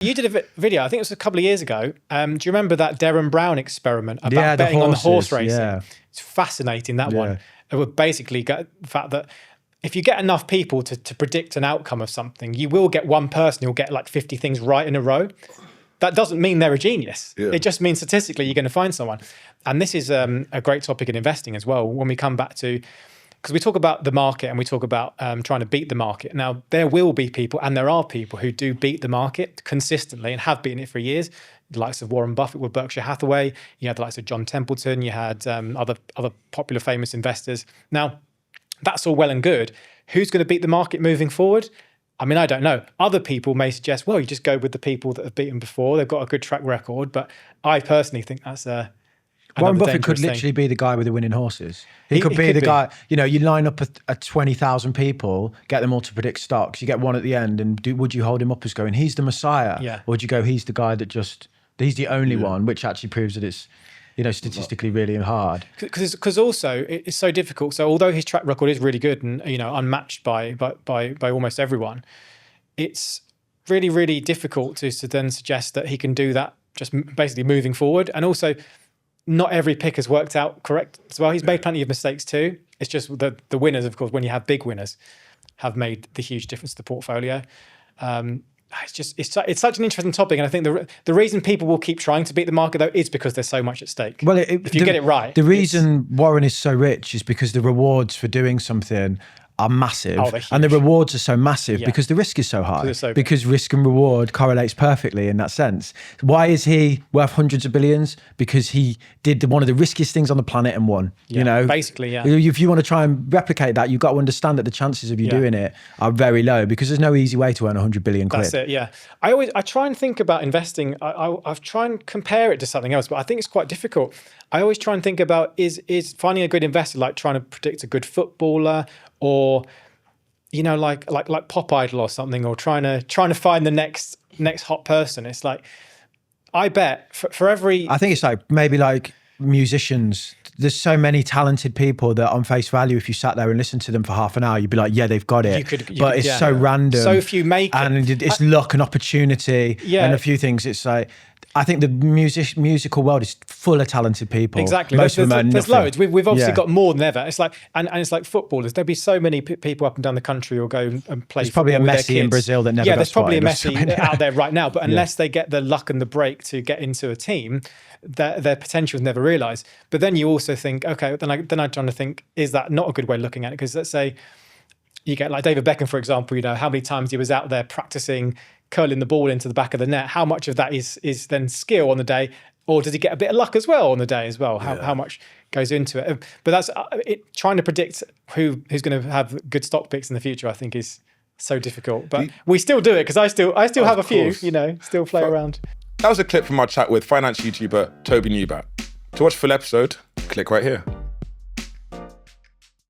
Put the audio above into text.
You did a video, I think it was a couple of years ago. Do you remember that Darren Brown experiment about Yeah, betting on the horse racing? Yeah. It's fascinating, that one. It would basically get the fact that if you get enough people to predict an outcome of something, you will get one person who'll get like 50 things right in a row. That doesn't mean they're a genius. Yeah. It just means statistically you're going to find someone. And this is a great topic in investing as well, when we come back to, because we talk about the market and we talk about trying to beat the market. Now, there will be people, and there are people who do beat the market consistently and have beaten it for years. The likes of Warren Buffett with Berkshire Hathaway. You had the likes of John Templeton. You had other popular famous investors. Now, that's all well and good. Who's going to beat the market moving forward? I mean, I don't know. Other people may suggest, well, you just go with the people that have beaten before. They've got a good track record. But I personally think that's Warren Buffett could literally be the guy with the winning horses. He could be the guy, you know, you line up a 20,000 people, get them all to predict stocks. You get one at the end, and would you hold him up as going, he's the messiah? Yeah. Or would you go, he's the guy that he's the only one, which actually proves that it's, you know, statistically really hard. Because also it's so difficult. So although his track record is really good and, you know, unmatched by almost everyone, it's really, really difficult to then suggest that he can do that just basically moving forward. And also, not every pick has worked out correct as well. He's made plenty of mistakes too. It's just the winners, of course, when you have big winners, have made the huge difference to the portfolio. It's such an interesting topic, and I think the reason people will keep trying to beat the market though is because there's so much at stake. Well, if you get it right, the reason Warren is so rich is because the rewards for doing something are massive, and the rewards are so massive because the risk is so high. Because risk and reward correlates perfectly in that sense. Why is he worth hundreds of billions? Because he did one of the riskiest things on the planet and won. You know, basically, If you want to try and replicate that, you've got to understand that the chances of you doing it are very low, because there's no easy way to earn 100 billion quid. That's it. Yeah, I try and think about investing. I try and compare it to something else, but I think it's quite difficult. I always try and think about is finding a good investor like trying to predict a good footballer, or, you know, like Pop Idol or something, or trying to find the next hot person. It's like, I bet for every... I think it's like maybe like musicians. There's so many talented people that on face value, if you sat there and listened to them for half an hour, you'd be like, yeah, they've got it. But it's so random. So few make it. And it's luck and opportunity and a few things. It's like, I think the musical world is full of talented people. Exactly. Most of them are there's nothing. loads. We've obviously got more than ever. It's like, and it's like footballers. There'll be so many people up and down the country who will go and play. There's probably a Messi in Brazil that never got there's probably a spotted Messi out there right now. But unless they get the luck and the break to get into a team, their potential is never realised. But then you also think, okay, then I'm trying to think, is that not a good way of looking at it? Because let's say you get like David Beckham, for example, you know, how many times he was out there practicing curling the ball into the back of the net. How much of that is then skill on the day, or does he get a bit of luck as well on the day as well? How much goes into it? But that's trying to predict who's going to have good stock picks in the future, I think, is so difficult. But we still do it, because I still have a few, you know, still play around. That was a clip from our chat with finance YouTuber Toby Newbat. To watch full episode, click right here.